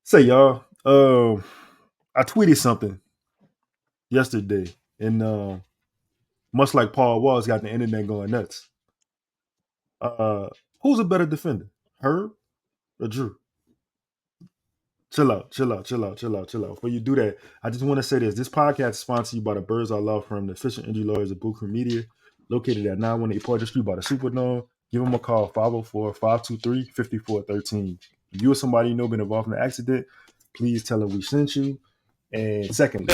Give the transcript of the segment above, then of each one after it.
Say y'all, I tweeted something yesterday, and much like Paul Wall's got the internet going nuts. Uh, who's a better defender, Herb or Jrue? Chill out, chill out, chill out, chill out, chill out. Before you do that, I just want to say this. This podcast is sponsored by the Birdsall Lawfirm, the official injury lawyers of Booker Media, located at 918 Poydras Street by the Superdome. Give them a call, 504-523-5413. If you or somebody you know been involved in an accident, please tell them we sent you. And secondly,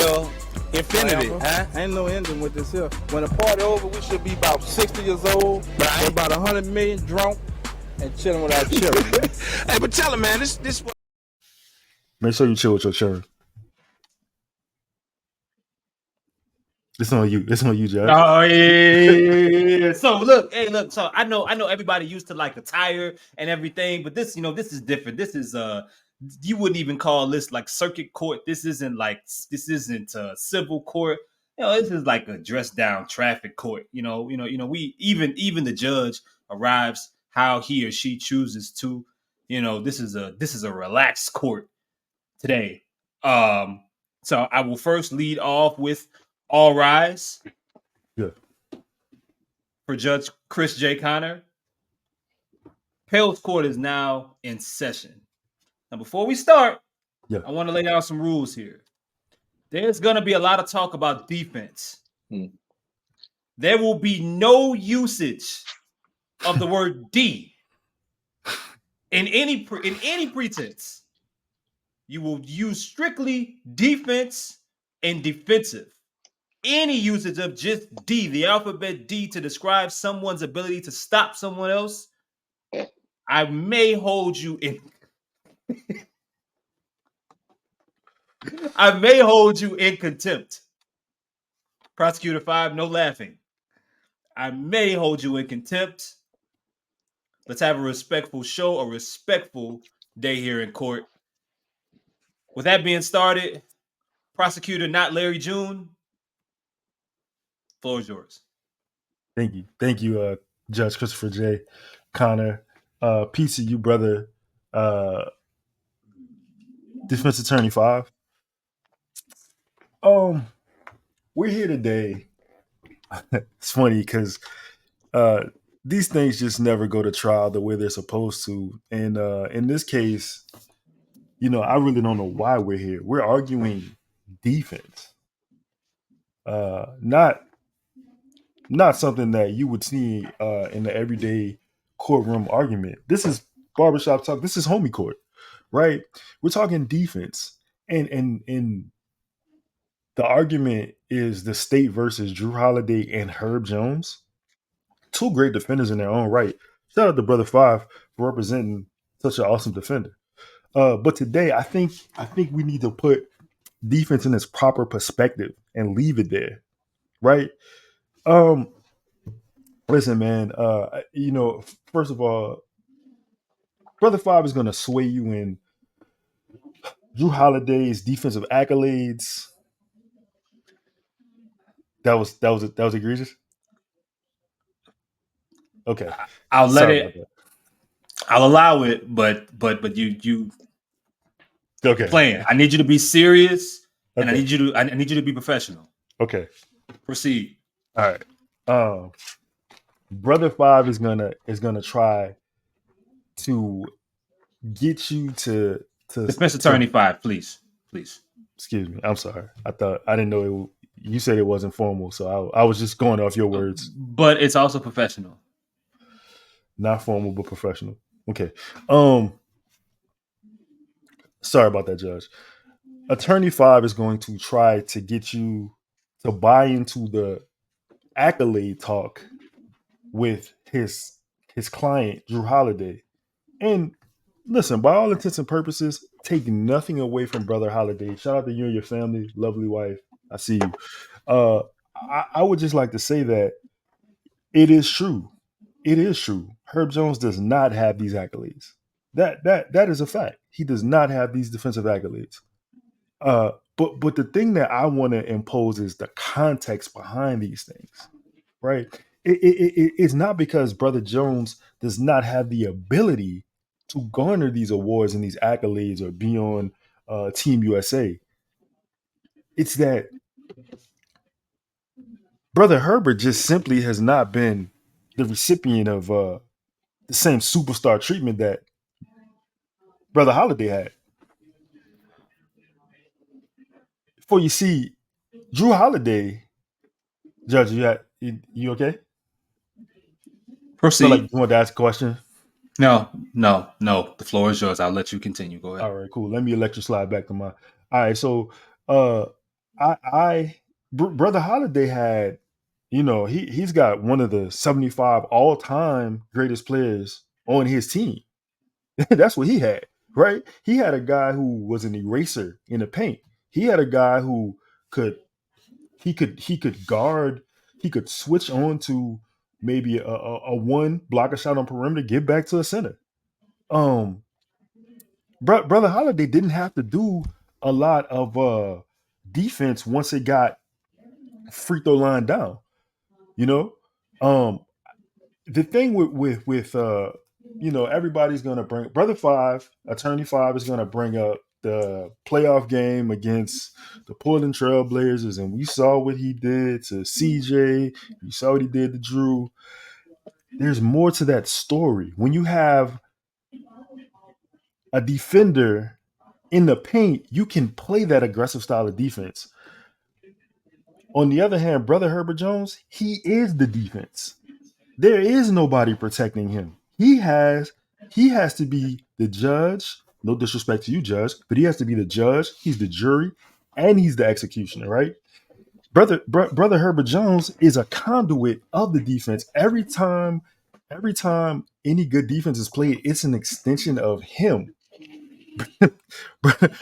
infinity, huh? Ain't no ending with this here. When the party over, we should be about 60 years old, right? About 100 million drunk, and chilling with our children. Hey, but tell him, man, this. Make sure you chill with your children. It's on you. It's on you, Josh. Oh yeah. So look. So I know everybody used to like attire and everything, but this is different. This is you wouldn't even call this like circuit court. This isn't civil court. This is like a dressed down traffic court. We even the judge arrives how he or she chooses to. This is a relaxed court today. So I will first lead off with all rise. Yeah. For Judge Chris J. Connor. Pels Court is now in session. Now, before we start, I want to lay down some rules here. There's going to be a lot of talk about defense. There will be no usage of the word D in any pretense. You will use strictly defense and defensive. Any usage of just D, the alphabet D, to describe someone's ability to stop someone else, I may hold you in. I may hold you in contempt. Prosecutor 5, no laughing. I may hold you in contempt. Let's have a respectful show, a respectful day here in court. With that being started, Prosecutor not Larry June, floor is yours. Thank you, Judge Christopher J. Connor. Peace to you, brother. Defense Attorney 5. We're here today. It's funny because these things just never go to trial the way they're supposed to. And in this case, I really don't know why we're here. We're arguing defense. Not something that you would see in the everyday courtroom argument. This is barbershop talk. This is homie court, right? We're talking defense. And the argument is the state versus Jrue Holiday and Herb Jones. Two great defenders in their own right. Shout out to Brother 5 for representing such an awesome defender. But today, I think we need to put defense in its proper perspective and leave it there, right? Listen, man. First of all, Brother 5 is going to sway you in Jrue Holiday's defensive accolades. That was egregious. Okay, I'll let it. I'll allow it, but you okay. Playing. I need you to be serious, and I need you to be professional. Okay, proceed. All right. Brother 5 is gonna try to get you to Defense Attorney 5, please. Excuse me. I'm sorry. I didn't know you said it wasn't formal, so I was just going off your words. But it's also professional. Not formal, but professional. Okay. Sorry about that, Judge. Attorney 5 is going to try to get you to buy into the accolade talk with his client, Jrue Holiday. And listen, by all intents and purposes, take nothing away from Brother Holiday. Shout out to you and your family, lovely wife. I see you. I would just like to say that it is true. It is true. Herb Jones does not have these accolades. That is a fact. He does not have these defensive accolades. But the thing that I want to impose is the context behind these things, right? It's not because Brother Jones does not have the ability to garner these awards and these accolades or be on Team USA. It's that Brother Herbert just simply has not been the recipient of the same superstar treatment that Brother Holiday had. For you see, Jrue Holiday, Judge, you okay? Proceed. Feel like you want to ask a question? No. The floor is yours. I'll let you continue. Go ahead. All right, cool. Let me let you slide back to my. All right, so Brother Holiday had, he's got one of the 75 all time greatest players on his team. That's what he had, right? He had a guy who was an eraser in the paint. He had a guy who could guard. He could switch on to maybe a one block a shot on perimeter, get back to a center. Brother Holiday didn't have to do a lot of defense once it got free throw line down. The thing with everybody's gonna bring Brother Five, Attorney Five is gonna bring up the playoff game against the Portland Trail Blazers, and we saw what he did to CJ. You saw what he did to Jrue. There's more to that story. When you have a defender in the paint, you can play that aggressive style of defense. On the other hand, Brother Herbert Jones, he is the defense. There is nobody protecting him. He has to be the judge. No disrespect to you, Judge, but he has to be the judge. He's the jury, and he's the executioner, right? Brother Herbert Jones is a conduit of the defense. Every time any good defense is played, it's an extension of him. Brother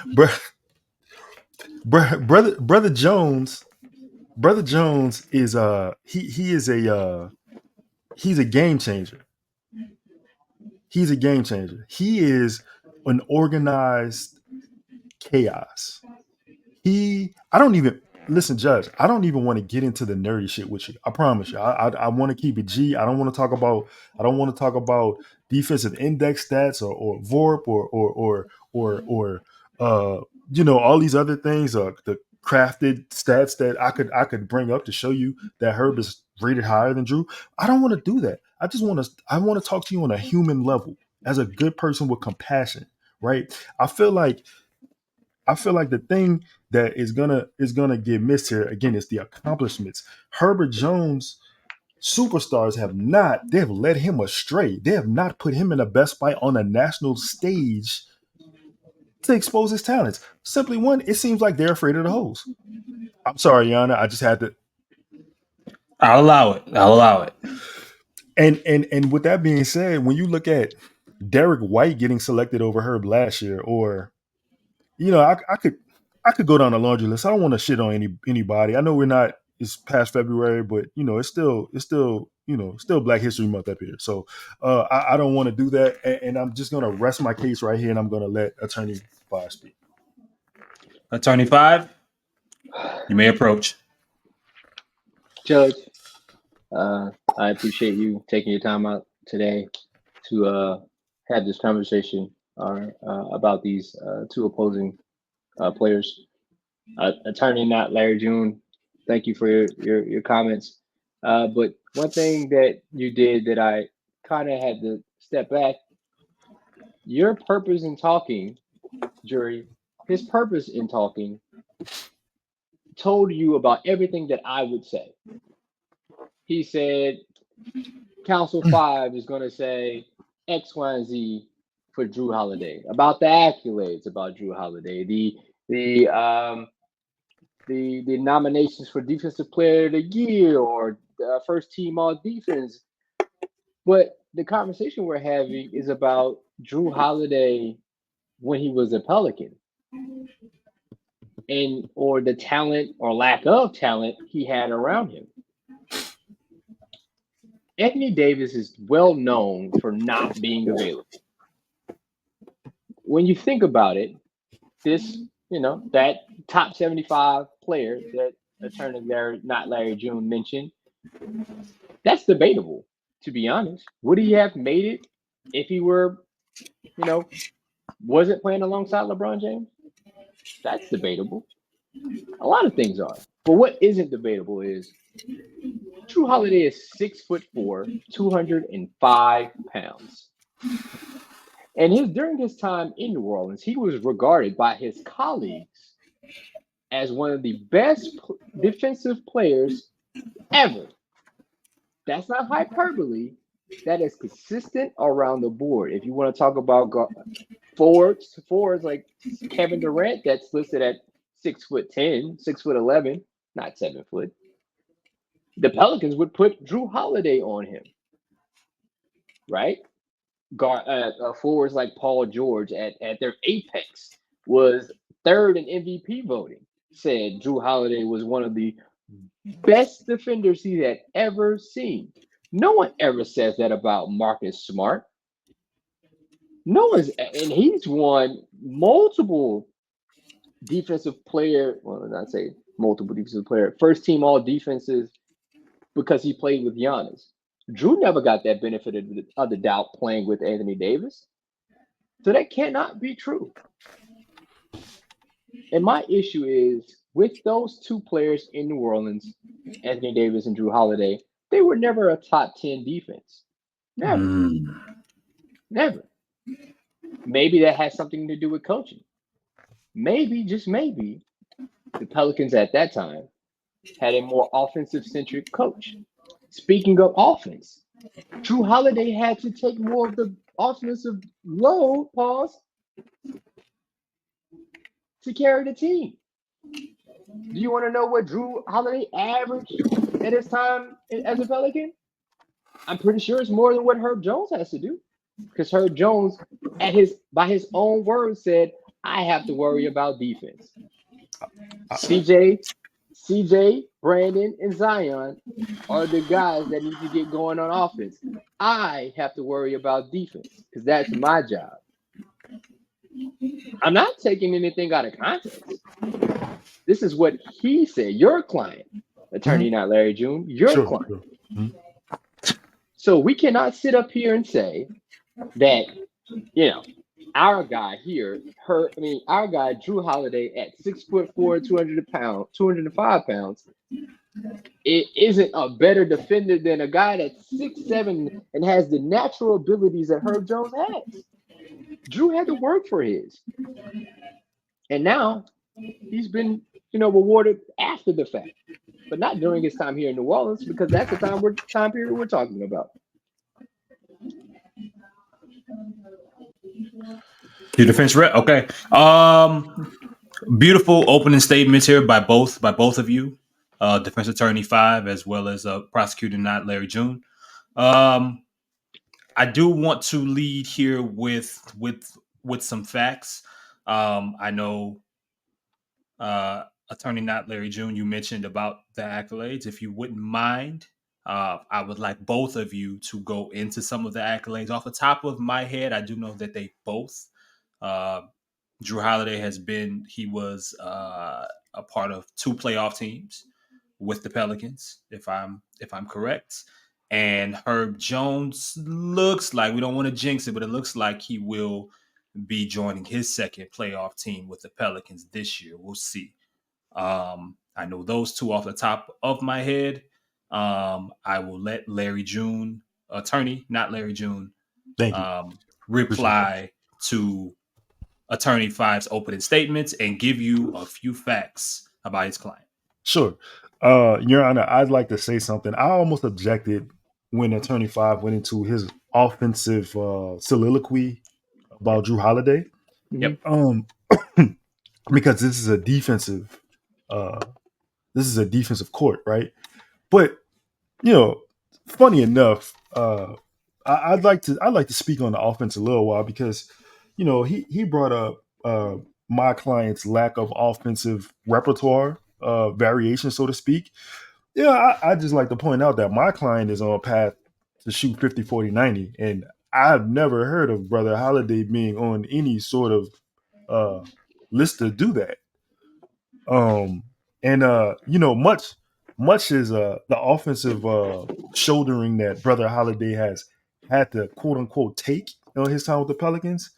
Jones is he's a game changer. He's a game changer. He is an organized chaos. I don't even listen, Judge. I don't even want to get into the nerdy shit with you. I promise you. I want to keep it G. I don't want to talk about defensive index stats or VORP or all these other things, the crafted stats that I could bring up to show you that Herb is rated higher than Jrue. I don't want to do that. I want to talk to you on a human level as a good person with compassion, right? I feel like the thing that is gonna get missed here again is the accomplishments. Herbert Jones superstars have led him astray. They have not put him in the best fight on a national stage to expose his talents. Simply one, it seems like they're afraid of the hoes. I'm sorry, Yana. I just had to. I'll allow it. And with that being said, when you look at Derek White getting selected over Herb last year, or I could go down the laundry list. I don't want to shit on anybody. I know it's past February, but it's still Black History Month up here. So I don't want to do that, and I'm just gonna rest my case right here, and I'm gonna let Attorney 5 speak. Attorney 5, you may approach. Judge, I appreciate you taking your time out today to have this conversation about these two opposing players. Attorney not Larry June, thank you for your comments. But one thing that you did that I kind of had to step back, your purpose in talking, jury, his purpose in talking told you about everything that I would say. He said, Council 5 is going to say X, Y, and Z for Jrue Holiday, about the accolades about Jrue Holiday, the nominations for Defensive Player of the Year or first team all defense. But the conversation we're having is about Jrue Holiday when he was a Pelican, or the talent or lack of talent he had around him. Anthony Davis is well known for not being available. When you think about it, that top 75 player that Attorney Larry June mentioned, that's debatable, to be honest. Would he have made it if he were wasn't playing alongside LeBron James? That's debatable. A lot of things are. But what isn't debatable is Jrue Holiday is 6'4", 205 pounds. And during his time in New Orleans, he was regarded by his colleagues as one of the best defensive players ever. That's not hyperbole. That is consistent around the board. If you want to talk about forwards like Kevin Durant, that's listed at 6'10", 6'11", not 7 foot. The Pelicans would put Jrue Holiday on him, right? Forwards like Paul George at their apex was third in MVP voting. Said Jrue Holiday was one of the best defenders he had ever seen. No one ever says that about Marcus Smart. And he's won multiple defensive player, well, not say multiple defensive player, first team all defenses because he played with Giannis. Jrue never got that benefit of the doubt playing with Anthony Davis. So that cannot be true. And my issue is with those two players in New Orleans, Anthony Davis and Jrue Holiday, they were never a top 10 defense. Never. Never. Maybe that has something to do with coaching. Maybe, just maybe, the Pelicans at that time had a more offensive-centric coach. Speaking of offense, Jrue Holiday had to take more of the offensive load, to carry the team. Do you want to know what Jrue Holiday averaged at his time as a Pelican? I'm pretty sure it's more than what Herb Jones has to do. Because Herb Jones, by his own words, said, I have to worry about defense. CJ, Brandon, and Zion are the guys that need to get going on offense. I have to worry about defense because that's my job. I'm not taking anything out of context. This is what he said. Your client, attorney, not Larry June, your client. Sure. Mm-hmm. So we cannot sit up here and say that, our guy here, our guy Jrue Holiday at 6'4", 205 pounds, it isn't a better defender than a guy that's 6'7" and has the natural abilities that Herb Jones has. Jrue had to work for his, and now he's been, rewarded after the fact, but not during his time here in New Orleans because that's the time period we're talking about. Your defense rep, okay. Beautiful opening statements here by both of you, defense attorney 5 as well as prosecutor not Larry June. I do want to lead here with some facts. I know attorney not Larry June, you mentioned about the accolades. If you wouldn't mind, I would like both of you to go into some of the accolades. Off the top of my head, I do know that they both. Jrue Holiday was a part of 2 playoff teams with the Pelicans, if I'm correct. And Herb Jones looks like, we don't want to jinx it, but it looks like he will be joining his second playoff team with the Pelicans this year. We'll see. I know those 2 off the top of my head. I will let Larry June, attorney, not Larry June, reply to attorney 5's opening statements and give you a few facts about his client. Sure. Your Honor, I'd like to say something. I almost objected when attorney 5 went into his offensive soliloquy about Jrue Holiday. Yep. Because this is a defensive court, right? But funny enough, I'd like to speak on the offense a little while because he brought up my client's lack of offensive repertoire, variation, so to speak. I just like to point out that my client is on a path to shoot 50, 40, 90, and I've never heard of Brother Holiday being on any sort of list to do that. Much is the offensive shouldering that Brother Holiday has had to quote unquote take on his time with the Pelicans.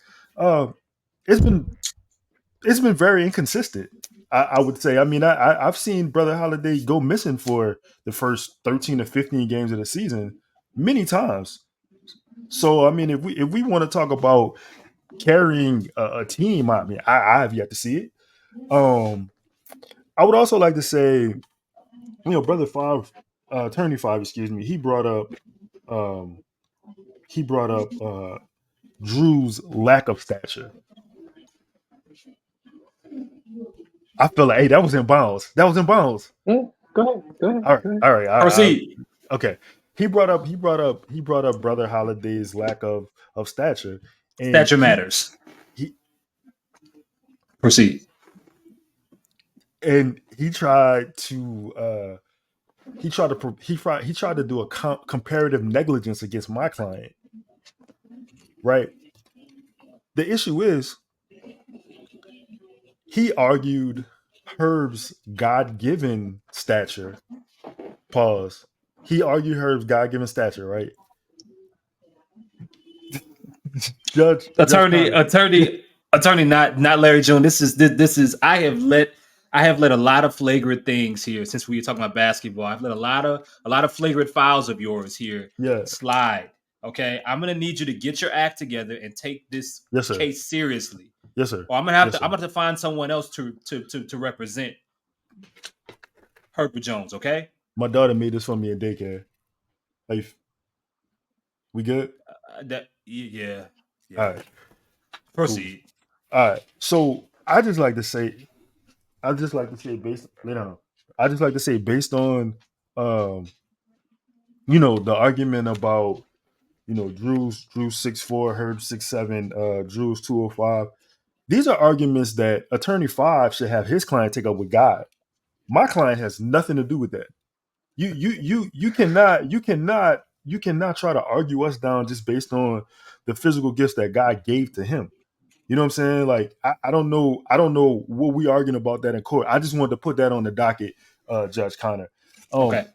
It's been very inconsistent. I would say. I mean, I've seen Brother Holiday go missing for the first 13 to 15 games of the season many times. So I mean, if we want to talk about carrying a team, I mean, I have yet to see it. I would also like to say, Brother Five, Attorney Five, excuse me, he brought up Jrue's lack of stature. I feel like, hey, that was in bounds. That was in bounds. Yeah, go ahead. All right. Proceed. Okay. He brought up Brother Holiday's lack of stature. And Stature matters. Proceed. And he tried to do a comparative negligence against my client. Right. The issue is he argued Herb's God-given stature. Pause. He argued Herb's God-given stature, right? Attorney, not Larry June. This is. I have let a lot of flagrant things here since we were talking about basketball. I've let a lot of flagrant files of yours here slide. Okay, I'm gonna need you to get your act together and take this case seriously. Yes, sir. Or I'm gonna have to find someone else to represent Herbert Jones. Okay. My daughter made this for me in daycare. Like, we good? Yeah. All right. Proceed. Cool. All right. So I just like to say based on the argument about Jrue's 6'4", Herb 6'7", Jrue's 205. These are arguments that Attorney 5 should have his client take up with God. My client has nothing to do with that. You cannot try to argue us down just based on the physical gifts that God gave to him. You know what I'm saying? Like, I don't know what we arguing about that in court. I just wanted to put that on the docket, Judge Connor. Okay.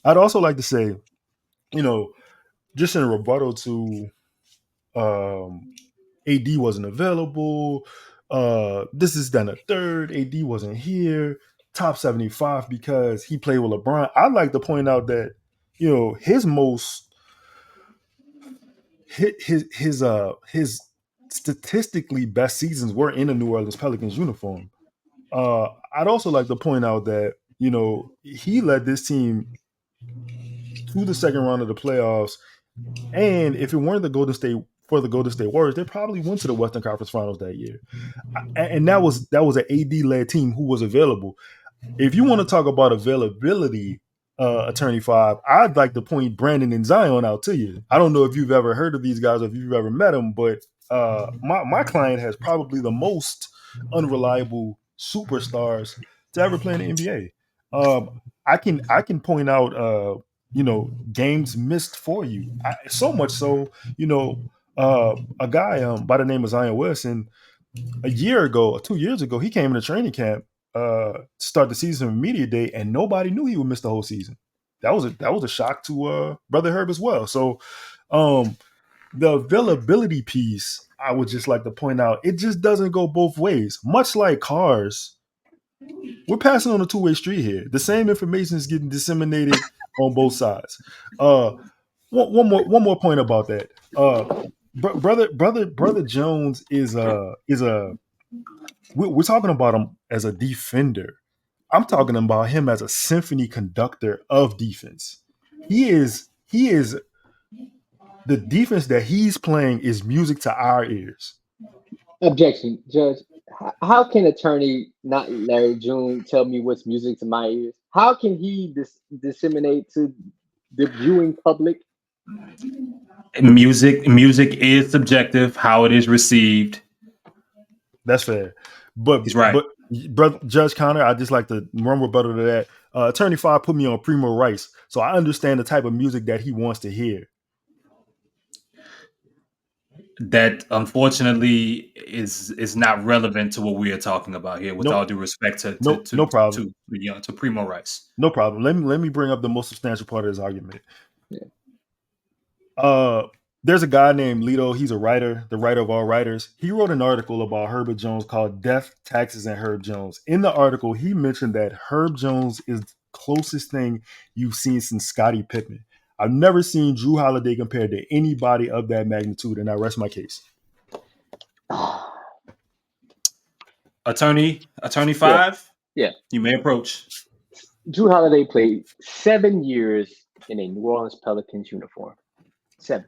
I'd also like to say, just in rebuttal to AD wasn't available. This is then a third. AD wasn't here. Top 75 because he played with LeBron. I'd like to point out that his statistically best seasons were in a New Orleans Pelicans uniform. I'd also like to point out that he led this team to the second round of the playoffs, and if it weren't the Golden State Warriors, they probably went to the Western Conference Finals that year. And that was an AD-led team who was available. If you want to talk about availability, Attorney 5, I'd like to point Brandon and Zion out to you. I don't know if you've ever heard of these guys or if you've ever met them, but my client has probably the most unreliable superstars to ever play in the NBA. I can point out games missed for you. So much so, a guy by the name of Zion Wilson, a year ago or 2 years ago, he came into training camp start the season of media day, and nobody knew he would miss the whole season. That was a shock to Brother Herb as well. So the availability piece, I would just like to point out, it just doesn't go both ways. Much like cars, we're passing on a two-way street here. The same information is getting disseminated on both sides. One more point about that. Brother Jones is we're talking about him as a defender. I'm talking about him as a symphony conductor of defense. He is the defense that he's playing is music to our ears. Objection, Judge. How can attorney, not Larry June, tell me what's music to my ears? How can he disseminate to the viewing public? Music is subjective. How it is received. That's fair. But he's right. But Judge Connor, I just like to run rebuttal to that. Attorney 5 put me on Primo Rice, so I understand the type of music that he wants to hear. That unfortunately is not relevant to what we are talking about here. With all due respect to no problem to Primo Rice. No problem. Let me bring up the most substantial part of his argument. Yeah. there's a guy named Lito. He's a writer, the writer of all writers. He wrote an article about Herbert Jones called Death, Taxes, and Herb Jones. In the article, he mentioned that Herb Jones is the closest thing you've seen since Scottie Pippen. I've never seen Jrue Holiday compared to anybody of that magnitude, and I rest my case. Attorney 5? Yeah. You may approach. Jrue Holiday played 7 years in a New Orleans Pelicans uniform. 7.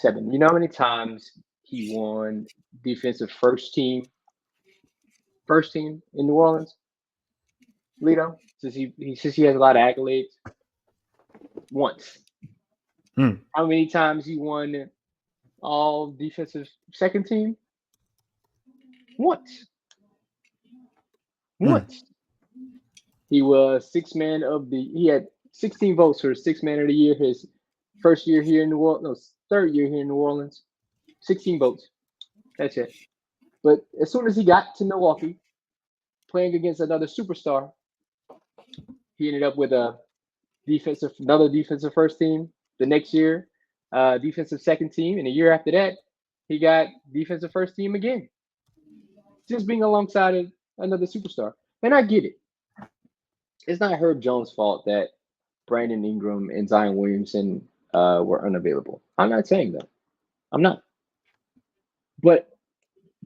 You know how many times he won defensive first team in New Orleans? Lito, since he has a lot of accolades. Once. How many times he won all defensive second team? Once. He was he had 16 votes for 6 man of the year his first year here in New Orleans, third year here in New Orleans. 16 votes. That's it. But as soon as he got to Milwaukee, playing against another superstar, he ended up with another defensive first team. The next year, defensive second team, and a year after that, he got defensive first team again. Just being alongside another superstar. And I get it. It's not Herb Jones' fault that Brandon Ingram and Zion Williamson were unavailable. I'm not saying that. I'm not. But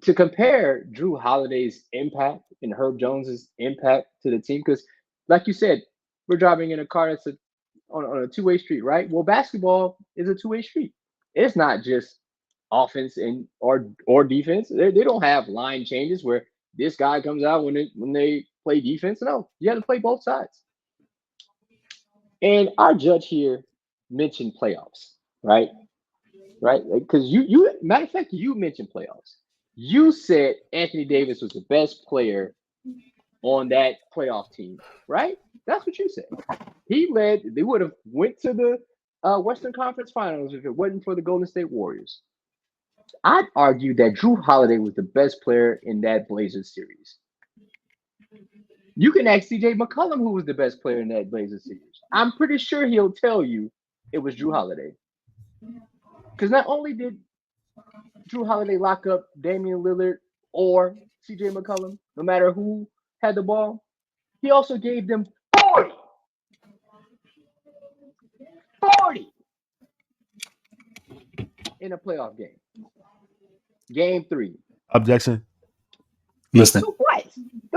to compare Jrue Holiday's impact and Herb Jones's impact to the team, because like you said, we're driving in a car that's on a two-way street, right? Well, basketball is a two-way street. It's not just offense or defense. They don't have line changes where this guy comes out when they play defense. No, you have to play both sides. And our judge here mentioned playoffs, right? Right? Because you matter of fact, you mentioned playoffs. You said Anthony Davis was the best player on that playoff team, right? That's what you said. They would have went to the Western Conference Finals if it wasn't for the Golden State Warriors. I'd argue that Jrue Holiday was the best player in that Blazers series. You can ask CJ McCollum who was the best player in that Blazers series. I'm pretty sure he'll tell you it was Jrue Holiday. Because not only did Jrue Holiday lock up Damian Lillard or CJ McCollum, no matter who had the ball, he also gave them 40 in a playoff game. Game 3. Objection. Listen. What?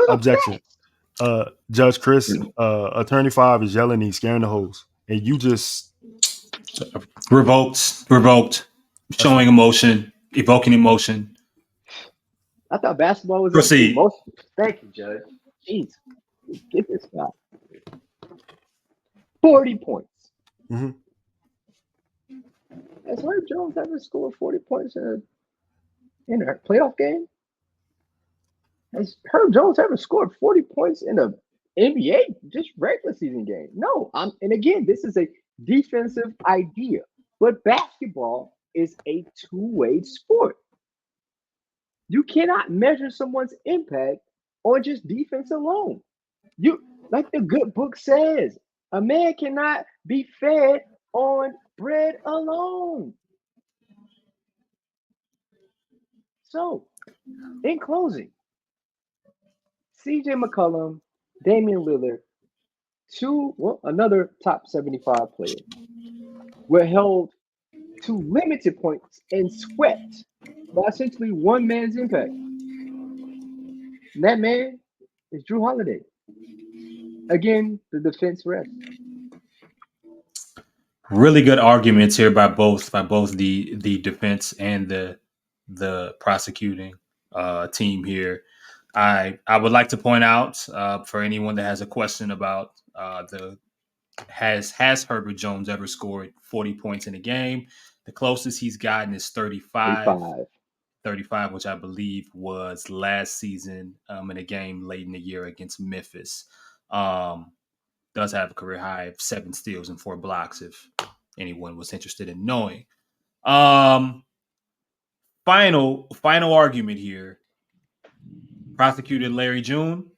Objection. Judge Chris, Attorney 5 is yelling, he's scaring the hoes. And you just revoked, showing emotion, evoking emotion. I thought basketball was proceed. Thank you, Judge. Jeez. Get this guy. 40 points. Mm-hmm. Has Herb Jones ever scored 40 points in a playoff game? Has Herb Jones ever scored 40 points in a NBA just regular season game? No. And again, this is a defensive idea, but basketball is a two-way sport. You cannot measure someone's impact on just defense alone. Like the good book says, a man cannot be fed on bread alone. So, in closing, CJ McCollum, Damian Lillard, another top 75 player, were held to limited points and swept by essentially one man's impact. And that man is Jrue Holiday. Again, the defense rests. Really good arguments here by both the defense and the prosecuting team here. I would like to point out for anyone that has a question about has Herbert Jones ever scored 40 points in a game? The closest he's gotten is 35, which I believe was last season in a game late in the year against Memphis. Does have a career high of 7 steals and 4 blocks if anyone was interested in knowing. Final argument here. Prosecutor Larry June,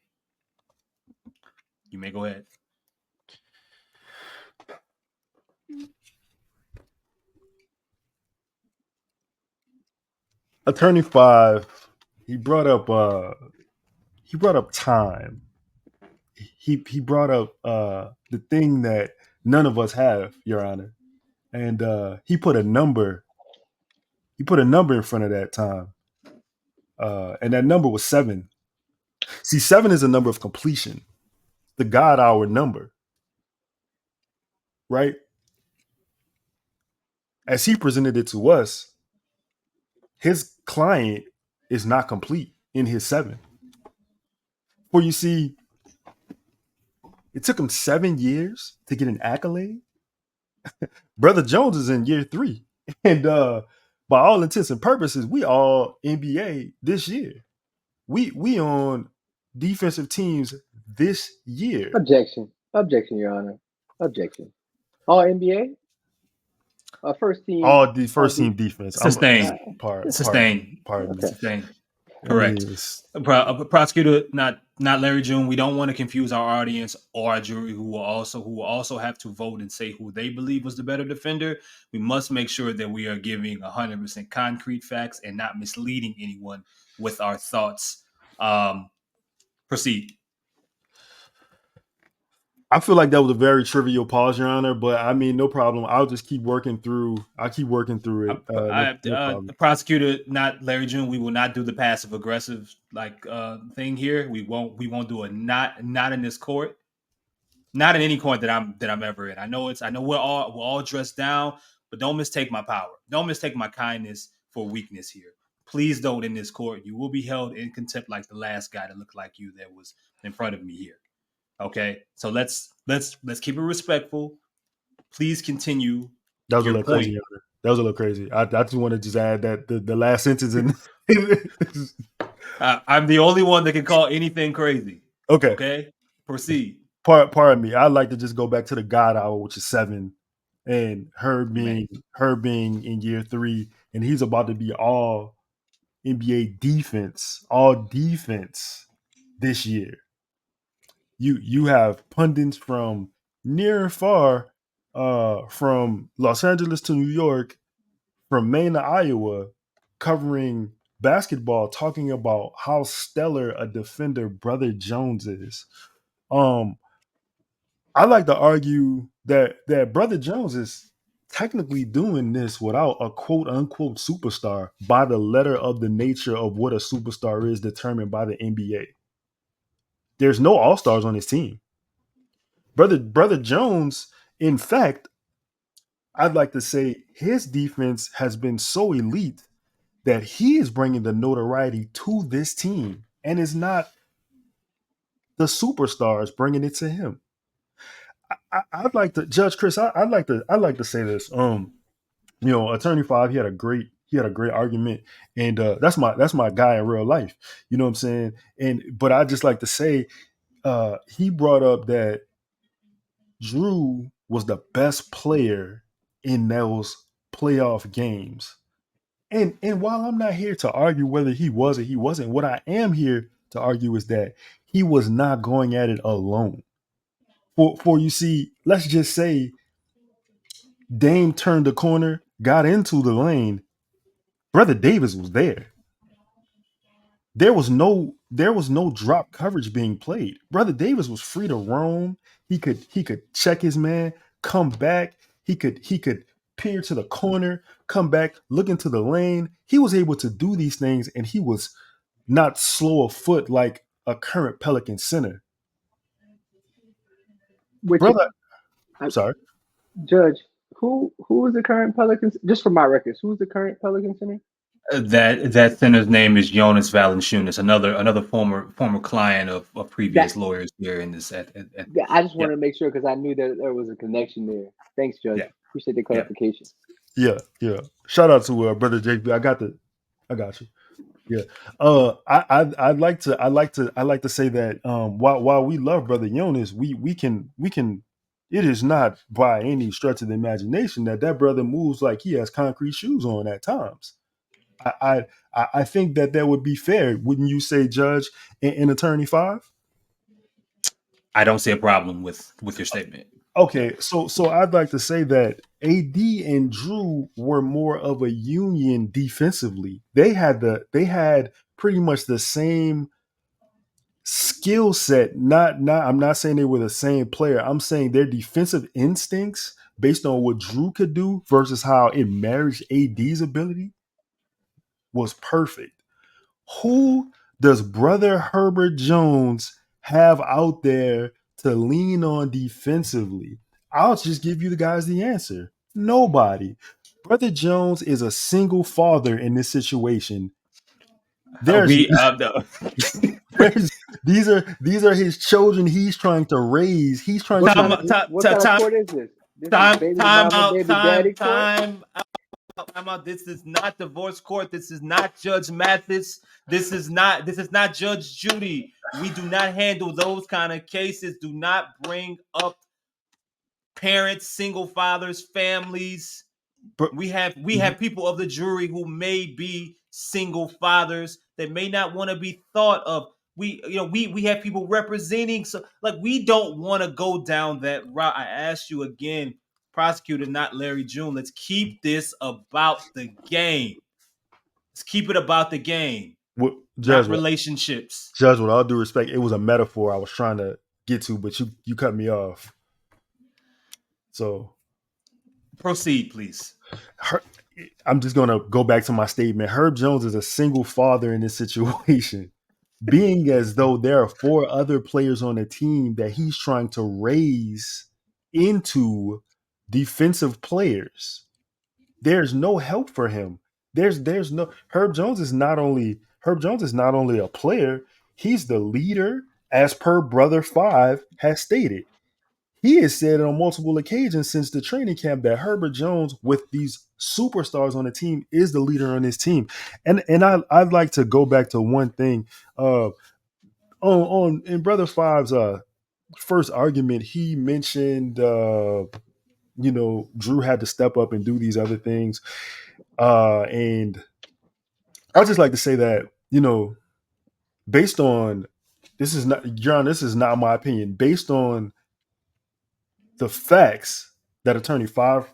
you may go ahead. Attorney 5, he brought up time. He brought up the thing that none of us have, Your Honor. And he put a number in front of that time. And that number was 7. See, 7 is a number of completion, the God hour number, right? As he presented it to us, his client is not complete in his 7. For you see, it took him 7 years to get an accolade. Brother Jones is in year 3. And by all intents and purposes, we all NBA this year. We on defensive teams this year. Objection, Your Honor. Objection. All NBA. First team. All the first team defense. Sustained. Sustained. Sustained. Correct. Prosecutor, not Larry June. We don't want to confuse our audience or our jury, who will also have to vote and say who they believe was the better defender. We must make sure that we are giving 100% concrete facts and not misleading anyone with our thoughts. Proceed. I feel like that was a very trivial pause, Your Honor, but I mean, no problem. I'll just keep working through. I'll keep working through it. No prosecutor, not Larry June. We will not do the passive aggressive thing here. We won't do it. Not in this court. Not in any court that I'm ever in. I know we're all dressed down, but don't mistake my power. Don't mistake my kindness for weakness here. Please don't in this court. You will be held in contempt like the last guy that looked like you that was in front of me here. Okay, so let's keep it respectful. Please continue. That was a little crazy. That was a little crazy. I just want to just add that the last sentence in. I'm the only one that can call anything crazy. Okay. Proceed. Pardon me. I'd like to just go back to the God hour, which is 7, and her being in year 3, and he's about to be all NBA defense, this year. You have pundits from near and far, from Los Angeles to New York, from Maine to Iowa, covering basketball, talking about how stellar a defender Brother Jones is. I like to argue that Brother Jones is technically doing this without a quote unquote superstar by the letter of the nature of what a superstar is determined by the NBA. There's no all-stars on his team. Brother Jones, in fact, I'd like to say his defense has been so elite that he is bringing the notoriety to this team, and it's not the superstars bringing it to him. I'd like to, Judge Chris. I'd like to say this. Attorney 5, he had a great argument, and that's my guy in real life. You know what I'm saying? But I just like to say, he brought up that Jrue was the best player in those playoff games. And while I'm not here to argue whether he was or he wasn't, what I am here to argue is that he was not going at it alone. For you see, let's just say Dame turned the corner, got into the lane. Brother Davis was there. There was no drop coverage being played. Brother Davis was free to roam. He could check his man, come back. He could peer to the corner, come back, look into the lane. He was able to do these things, and he was not slow of foot like a current Pelican center. I'm sorry, Judge. Who is the current Pelicans? Just for my records, who's the current Pelican center? That center's name is Jonas Valanciunas, another former client of previous lawyers here in this. I just wanted to make sure because I knew that there was a connection there. Thanks, Judge. Yeah. Appreciate the clarification. Yeah. Shout out to Brother JB. I got you. Yeah. I'd like to say that while we love Brother Jonas, we can. It is not by any stretch of the imagination that brother moves like he has concrete shoes on at times. I think that would be fair, wouldn't you say, Judge, in Attorney 5? I don't see a problem with your statement. Okay, so I'd like to say that AD and Jrue were more of a union defensively. They had pretty much the same skill set. Not I'm not saying they were the same player. I'm saying their defensive instincts based on what Jrue could do versus how it married AD's ability was perfect. Who does brother Herbert Jones have out there to lean on defensively? I'll just give you the guys the answer. Nobody. Brother Jones is a single father in this situation. There's, No. there's these are his children he's trying to raise. He's trying What to kind of court is this? This is baby mama, baby daddy court? Time out. This is not divorce court. This is not Judge Mathis. This is not Judge Judy. We do not handle those kind of cases. Do not bring up parents, single fathers, families. We have people of the jury who may be single fathers that may not want to be thought of. We have people representing, so like we don't want to go down that route. I ask you again, prosecutor, not Larry June. Let's keep this about the game. Let's keep it about the game, Judge, not relationships. Judge, with all due respect, it was a metaphor I was trying to get to, but you cut me off. So proceed, please. I'm just going to go back to my statement. Herb Jones is a single father in this situation, being as though there are 4 other players on the team that he's trying to raise into defensive players. There's no help for him. There's no Herb Jones is not only a player, he's the leader, as per Brother 5 has stated. He has said on multiple occasions since the training camp that Herbert Jones, with these superstars on the team, is the leader on his team. And I'd like to go back to one thing. On in Brother 5's first argument, he mentioned Jrue had to step up and do these other things. And I'd just like to say that, based on this is not my opinion, based on the facts that Attorney 5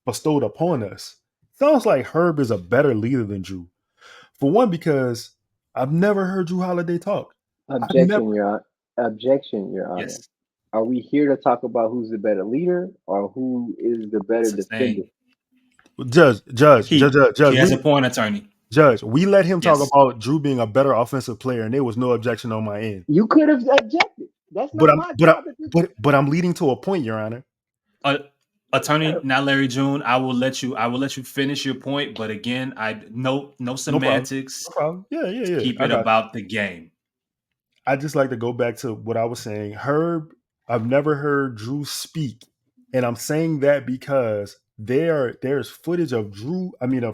bestowed upon us, sounds like Herb is a better leader than Jrue. For one, because I've never heard Jrue Holiday talk. Objection, Your Honor. Yes. Are we here to talk about who's the better leader or who is the better defender? Judge. He has a point, attorney. Judge, we let him talk about Jrue being a better offensive player, and there was no objection on my end. You could have objected. That's not my job. But I'm leading to a point, Your Honor. Attorney, not Larry June. I will let you finish your point, but again, no semantics. No problem. Yeah. Keep it about the game. I just like to go back to what I was saying. Herb, I've never heard Jrue speak, and I'm saying that because there's footage of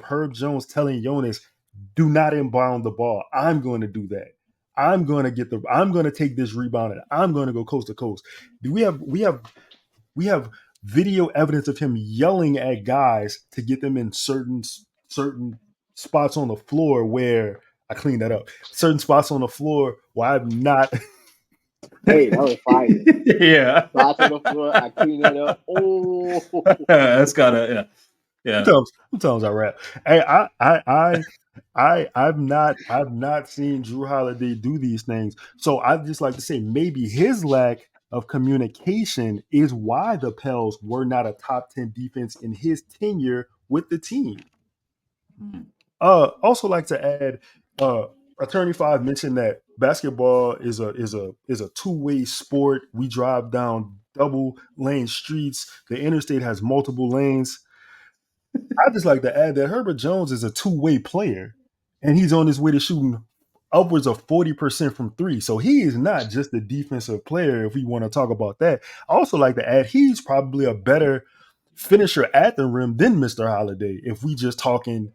Herb Jones telling Jonas, do not inbound the ball. I'm going to do that. I'm going to take this rebound and I'm going to go coast to coast. We have video evidence of him yelling at guys to get them in certain spots on the floor where I clean that up. Certain spots on the floor where I'm not. Hey, that was fire. Yeah. Spots on the floor, I clean that up. Oh, that's gotta yeah. Sometimes I rap. Hey, I've not seen Jrue Holiday do these things. So I'd just like to say maybe his lack of communication is why the Pels were not a top 10 defense in his tenure with the team. Also like to add, Attorney 5 mentioned that basketball is a two-way sport. We drive down double lane streets. The interstate has multiple lanes. I'd just like to add that Herbert Jones is a two-way player, and he's on his way to shooting upwards of 40% from 3. So he is not just a defensive player, if we want to talk about that. I also like to add he's probably a better finisher at the rim than Mr. Holiday if we talking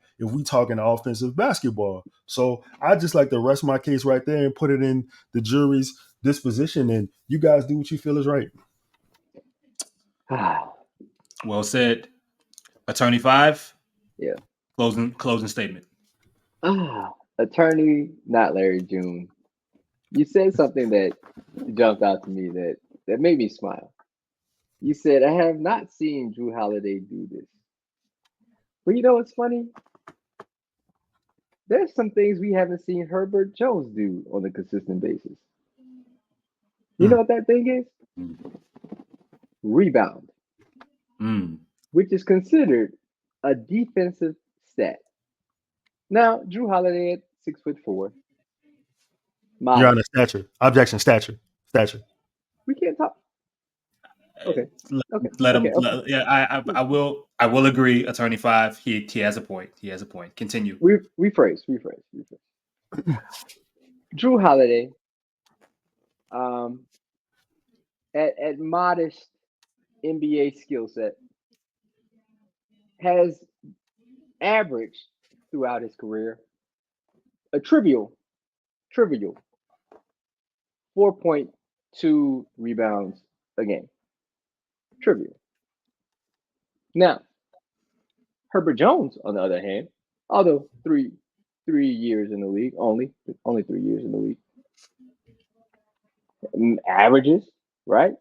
offensive basketball. So I just like to rest my case right there and put it in the jury's disposition, and you guys do what you feel is right. Well said. Attorney 5? Yeah. Closing statement. Attorney, not Larry June. You said something that jumped out to me that made me smile. You said, I have not seen Jrue Holiday do this. But you know what's funny? There's some things we haven't seen Herbert Jones do on a consistent basis. You know what that thing is? Rebound, which is considered a defensive stat. Now, Jrue Holiday at 6'4". Your Honor, stature. Objection, stature. We can't talk. Okay. Let him. Yeah, I will agree. Attorney 5. He has a point. Continue. Rephrase. Jrue Holiday, at modest NBA skill set, has averaged throughout his career a trivial 4.2 rebounds a game. Trivial. Now, Herbert Jones, on the other hand, although three years in the league, only 3 years in the league, averages, right,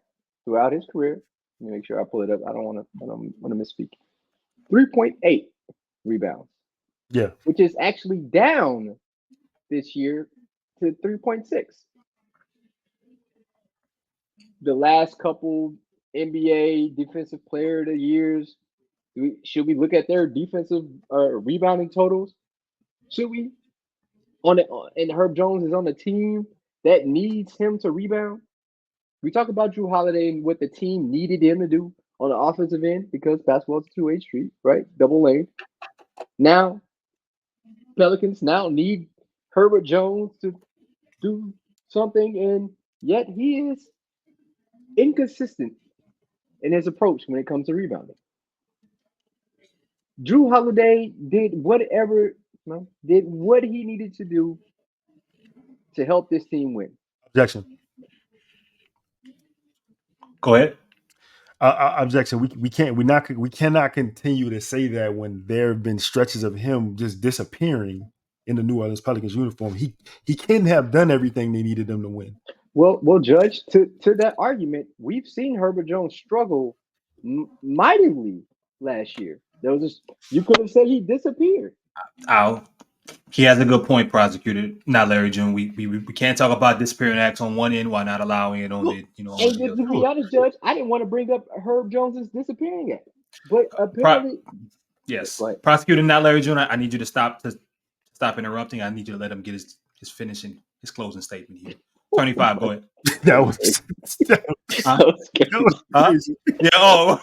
throughout his career. Let me make sure I pull it up. I don't want to misspeak. 3.8 rebounds. Yeah. Which is actually down this year to 3.6. The last couple NBA Defensive Player of the Years, should we look at their defensive rebounding totals? Should we? And Herb Jones is on the team that needs him to rebound. We talk about Jrue Holiday and what the team needed him to do on the offensive end because basketball is a two-way street, right? Double lane. Now, Pelicans now need Herbert Jones to do something, and yet he is inconsistent in his approach when it comes to rebounding. Jrue Holiday did what he needed to do to help this team win. Objection. Go ahead. Objection. We cannot continue to say that when there have been stretches of him just disappearing in the New Orleans Pelicans uniform. He couldn't have done everything they needed him to win. Well, Judge, to that argument, we've seen Herbert Jones struggle mightily last year. You could have said he disappeared. He has a good point, prosecutor. Not Larry June. We can't talk about disappearing acts on one end while not allowing it on the And to be honest, Judge, I didn't want to bring up Herb Jones's disappearing act, but apparently, yes, prosecutor, not Larry June. I need you to stop interrupting. I need you to let him get his closing statement here. 25, go ahead. That was crazy. Yeah. Oh.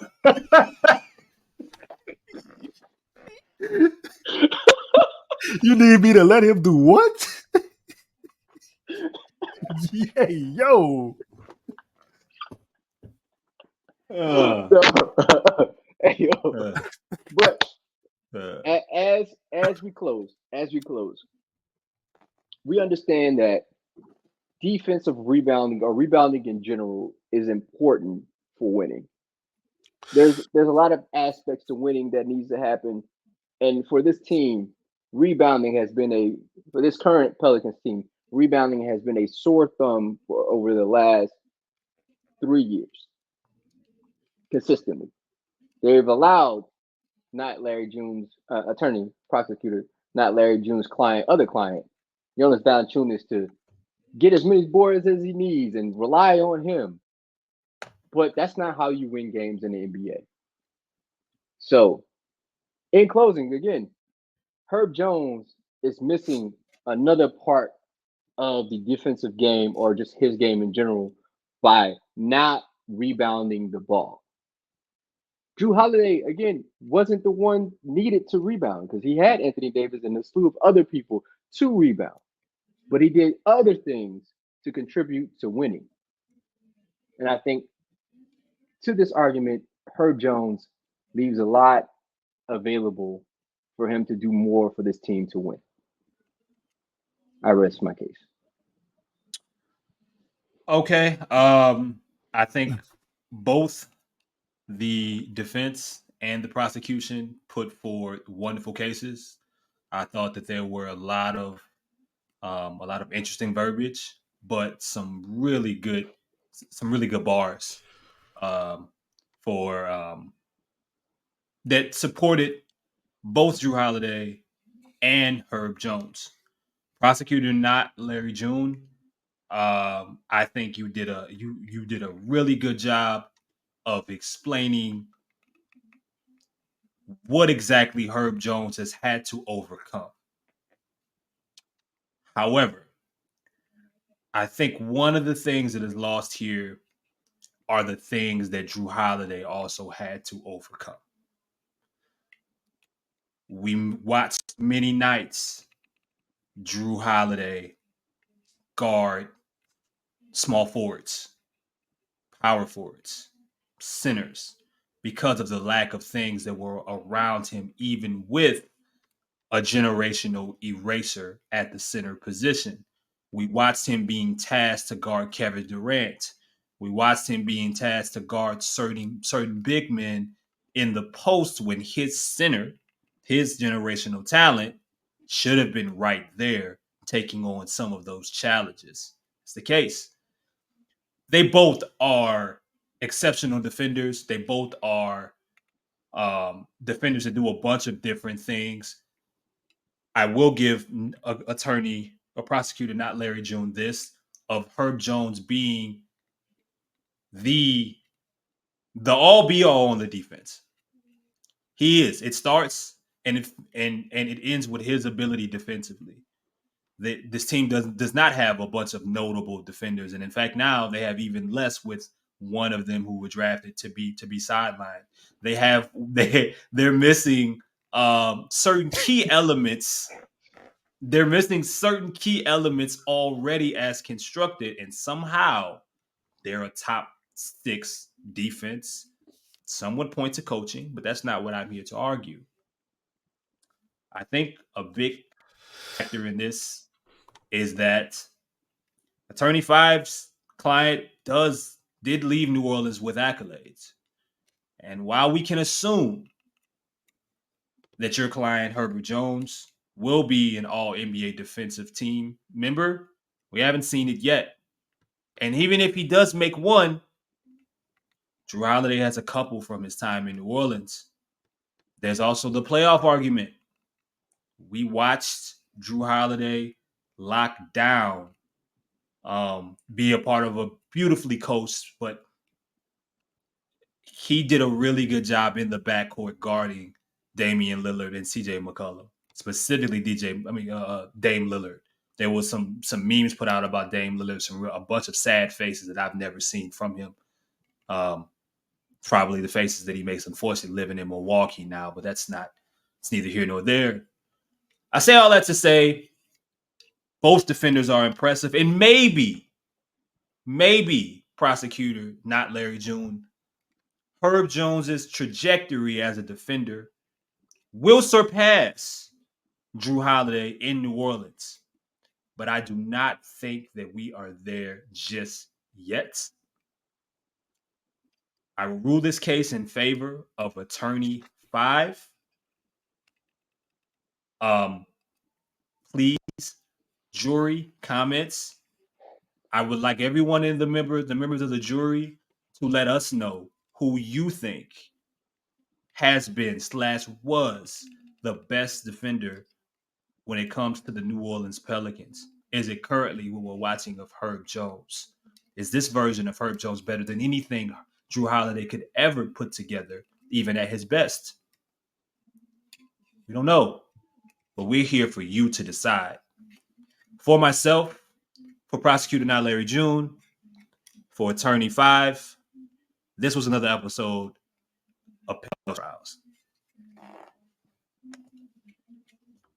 You need me to let him do what? Yeah, yo. But as we close, we understand that defensive rebounding or rebounding in general is important for winning. There's a lot of aspects to winning that needs to happen, and for this team, rebounding has been for this current Pelicans team, rebounding has been a sore thumb for over the last 3 years. Consistently, they've allowed not Larry June's attorney, prosecutor, not Larry June's other client, Jonas Valanciunas, to get as many boards as he needs and rely on him. But that's not how you win games in the NBA. So, in closing, again, Herb Jones is missing another part of the defensive game or just his game in general by not rebounding the ball. Jrue Holiday, again, wasn't the one needed to rebound because he had Anthony Davis and a slew of other people to rebound. But he did other things to contribute to winning. And I think to this argument, Herb Jones leaves a lot available for him to do more for this team to win. I rest my case. Okay. I think both the defense and the prosecution put forward wonderful cases. I thought that there were a lot of interesting verbiage, but some really good bars. for that supported both Jrue Holiday and Herb Jones. Prosecutor not Larry June. I think you did a really good job of explaining what exactly Herb Jones has had to overcome. However, I think one of the things that is lost here are the things that Jrue Holiday also had to overcome. We watched many nights Jrue Holiday guard small forwards, power forwards, centers, because of the lack of things that were around him, even with a generational eraser at the center position. We watched him being tasked to guard Kevin Durant. We watched him being tasked to guard certain big men in the post when his center, his generational talent, should have been right there taking on some of those challenges. It's the case. They both are exceptional defenders. They both are defenders that do a bunch of different things. I will give a prosecutor, not Larry June, this of Herb Jones being the all be all on the defense. He is. It starts and it ends with his ability defensively. This team does not have a bunch of notable defenders, and in fact, now they have even less with one of them who were drafted to be sidelined. They're missing certain key elements. They're missing certain key elements already as constructed, and somehow they're a top 6 defense. Some would point to coaching, but that's not what I'm here to argue. I think a big factor in this is that Attorney 5's client did leave New Orleans with accolades. And while we can assume that your client, Herbert Jones, will be an all-NBA defensive team member, we haven't seen it yet. And even if he does make one, Jrue Holiday has a couple from his time in New Orleans. There's also the playoff argument. We watched Jrue Holiday lock down, be a part of a beautifully coached, but he did a really good job in the backcourt guarding Damian Lillard and CJ McCollum, specifically Dame Lillard. There was some memes put out about Dame Lillard, a bunch of sad faces that I've never seen from him. Probably the faces that he makes, unfortunately, living in Milwaukee now, but it's neither here nor there. I say all that to say both defenders are impressive, and maybe prosecutor, not Larry June, Herb Jones's trajectory as a defender will surpass Jrue Holiday in New Orleans. But I do not think that we are there just yet. I will rule this case in favor of Attorney 5. Please, jury comments. I would like everyone in the members of the jury to let us know who you think has been / was the best defender when it comes to the New Orleans Pelicans. Is it currently what we're watching of Herb Jones? Is this version of Herb Jones better than anything Jrue Holiday could ever put together, even at his best? We don't know, but we're here for you to decide. For myself, for Prosecutor Not Larry June, for Attorney 5, this was another episode of Pels Trials.